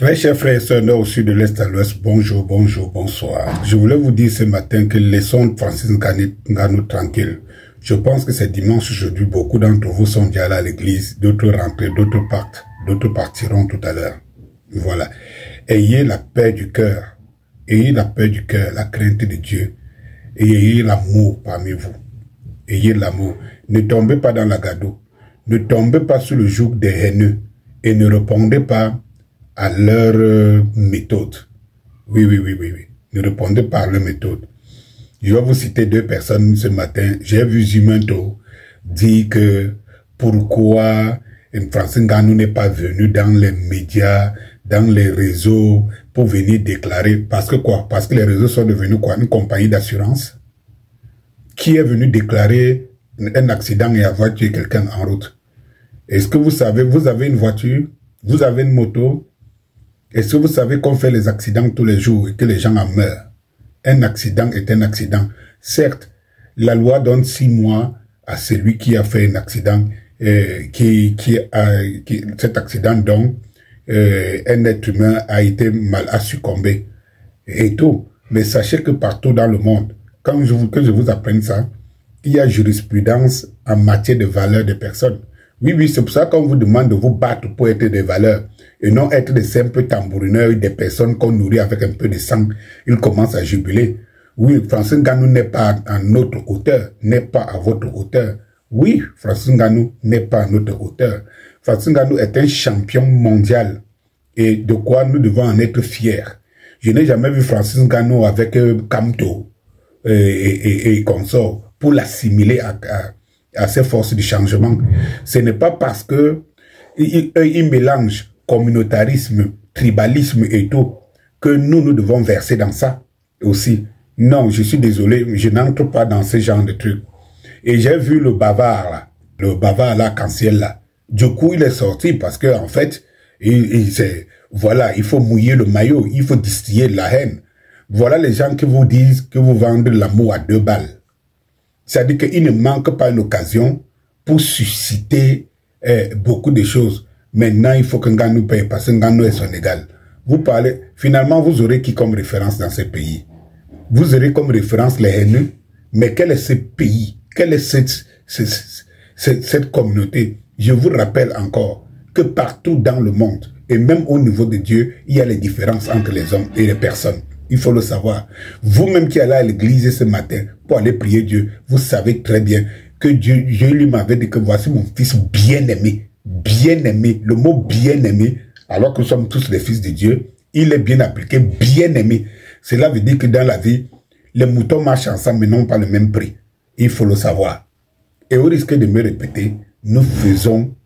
Très chers frères et sœurs, nord au sud, de l'est à l'ouest, bonjour, bonjour, bonsoir. Je voulais vous dire ce matin que laissons Francis Ngannou tranquille. Je pense que c'est dimanche aujourd'hui, beaucoup d'entre vous sont déjà allés à l'église, d'autres rentrés, d'autres partent, d'autres partiront tout à l'heure. Voilà. Ayez la paix du cœur, ayez la paix du cœur, la crainte de Dieu, et ayez l'amour parmi vous. Ayez l'amour. Ne tombez pas dans la gado, ne tombez pas sous le joug des haineux, et ne répondez pas à leur méthode. Oui. Ne répondez pas à leur méthode. Je vais vous citer deux personnes ce matin. J'ai vu Ziminto dire que pourquoi Francis Ngannou n'est pas venu dans les médias, dans les réseaux, pour venir déclarer. Parce que quoi? Parce que les réseaux sont devenus quoi? Une compagnie d'assurance qui est venu déclarer un accident et avoir tué quelqu'un en route. Est-ce que vous savez, vous avez une voiture, vous avez une moto? Est-ce que vous savez qu'on fait les accidents tous les jours et que les gens en meurent? Un accident est un accident. Certes, la loi donne 6 mois à celui qui a fait un accident, cet accident dont un être humain a succombé et tout. Mais sachez que partout dans le monde, que je vous apprenne ça, il y a jurisprudence en matière de valeur des personnes. Oui, c'est pour ça qu'on vous demande de vous battre pour être des valeurs et non être des simples tambourineurs, des personnes qu'on nourrit avec un peu de sang. Ils commencent à jubiler. Oui, Francis Ngannou n'est pas à notre hauteur, n'est pas à votre hauteur. Oui, Francis Ngannou n'est pas à notre hauteur. Francis Ngannou est un champion mondial et de quoi nous devons en être fiers. Je n'ai jamais vu Francis Ngannou avec Kamto et consort pour l'assimiler à ces forces du changement. Ce n'est pas parce que ils mélangent communautarisme, tribalisme et tout que nous devons verser dans ça aussi. Non, je suis désolé, je n'entre pas dans ce genre de trucs. Et j'ai vu le bavard là, Canciel là. Du coup, il est sorti parce que en fait, voilà, il faut mouiller le maillot, il faut distiller de la haine. Voilà les gens qui vous disent que vous vendez l'amour à 2 balles. C'est-à-dire qu'il ne manque pas une occasion pour susciter beaucoup de choses. Maintenant, il faut que Ngannou paye parce que Ngannou est son égal. Vous parlez, finalement, vous aurez qui comme référence dans ce pays? Vous aurez comme référence les haineux. Mais quel est ce pays? Quelle est cette communauté? Je vous rappelle encore que partout dans le monde, et même au niveau de Dieu, il y a les différences entre les hommes et les personnes. Il faut le savoir. Vous-même qui allez à l'église ce matin pour aller prier Dieu, vous savez très bien que Dieu lui m'avait dit que voici mon fils bien-aimé. Bien-aimé. Le mot bien-aimé, alors que nous sommes tous les fils de Dieu, il est bien appliqué, bien-aimé. Cela veut dire que dans la vie, les moutons marchent ensemble mais n'ont pas le même prix. Il faut le savoir. Et au risque de me répéter, nous faisons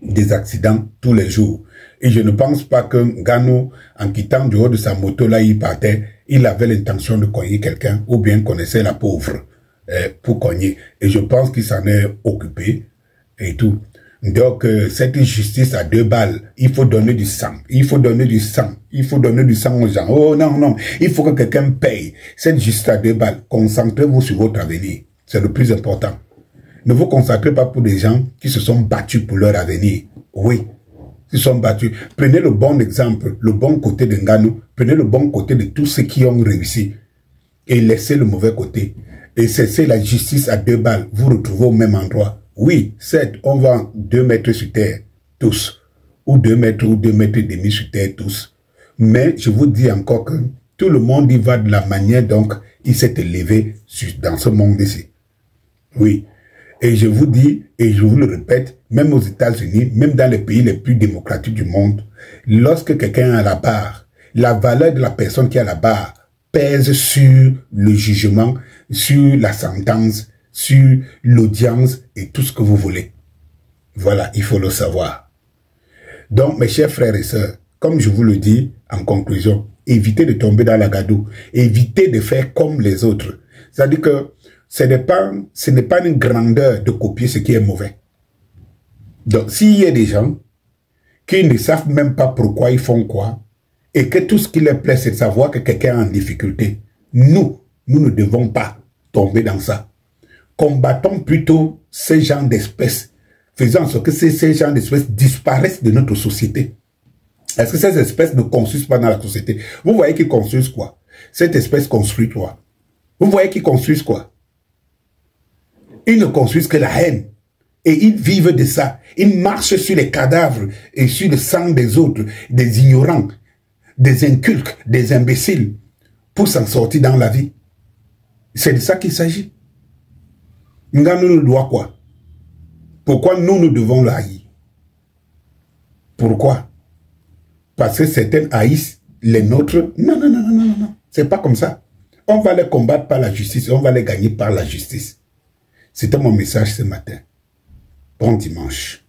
des accidents tous les jours. Et je ne pense pas que Ngannou, en quittant du haut de sa moto, là, il partait, il avait l'intention de cogner quelqu'un, ou bien connaissait la pauvre pour cogner. Et je pense qu'il s'en est occupé et tout. Donc, cette justice à 2 balles, il faut donner du sang, il faut donner du sang, il faut donner du sang aux gens. Oh non, il faut que quelqu'un paye. Cette justice à 2 balles, concentrez-vous sur votre avenir. C'est le plus important. Ne vous concentrez pas pour des gens qui se sont battus pour leur avenir. Oui, ils se sont battus. Prenez le bon exemple, le bon côté de Ngannou, prenez le bon côté de tous ceux qui ont réussi et laissez le mauvais côté. Et cessez la justice à 2 balles, vous retrouvez au même endroit. Oui, certes, on va 2 mètres sur terre, tous. Ou 2 mètres ou 2 mètres et demi sur terre, tous. Mais je vous dis encore que tout le monde y va de la manière dont il s'est élevé dans ce monde ici. Oui. Et je vous dis, et je vous le répète, même aux États-Unis, même dans les pays les plus démocratiques du monde, lorsque quelqu'un est à la barre, la valeur de la personne qui est à la barre pèse sur le jugement, sur la sentence, sur l'audience et tout ce que vous voulez. Voilà, il faut le savoir. Donc, mes chers frères et sœurs, comme je vous le dis en conclusion, évitez de tomber dans la gadoue, évitez de faire comme les autres. C'est-à-dire que ce n'est pas une grandeur de copier ce qui est mauvais. Donc, s'il y a des gens qui ne savent même pas pourquoi ils font quoi, et que tout ce qui leur plaît, c'est de savoir que quelqu'un est en difficulté, nous ne devons pas tomber dans ça. Combattons plutôt ces gens d'espèces, faisant en sorte que ces gens d'espèces disparaissent de notre société. Est-ce que ces espèces ne construisent pas dans la société? Vous voyez qu'ils construisent quoi? Cette espèce construit quoi? Vous voyez qu'ils construisent quoi? Ils ne construisent que la haine. Et ils vivent de ça. Ils marchent sur les cadavres et sur le sang des autres, des ignorants, des incultes, des imbéciles, pour s'en sortir dans la vie. C'est de ça qu'il s'agit. Nga nous doit quoi? Pourquoi nous devons le haïr? Pourquoi? Parce que certains haïssent les nôtres. Non, non, non, non, non, non. C'est pas comme ça. On va les combattre par la justice, on va les gagner par la justice. C'était mon message ce matin. Bon dimanche.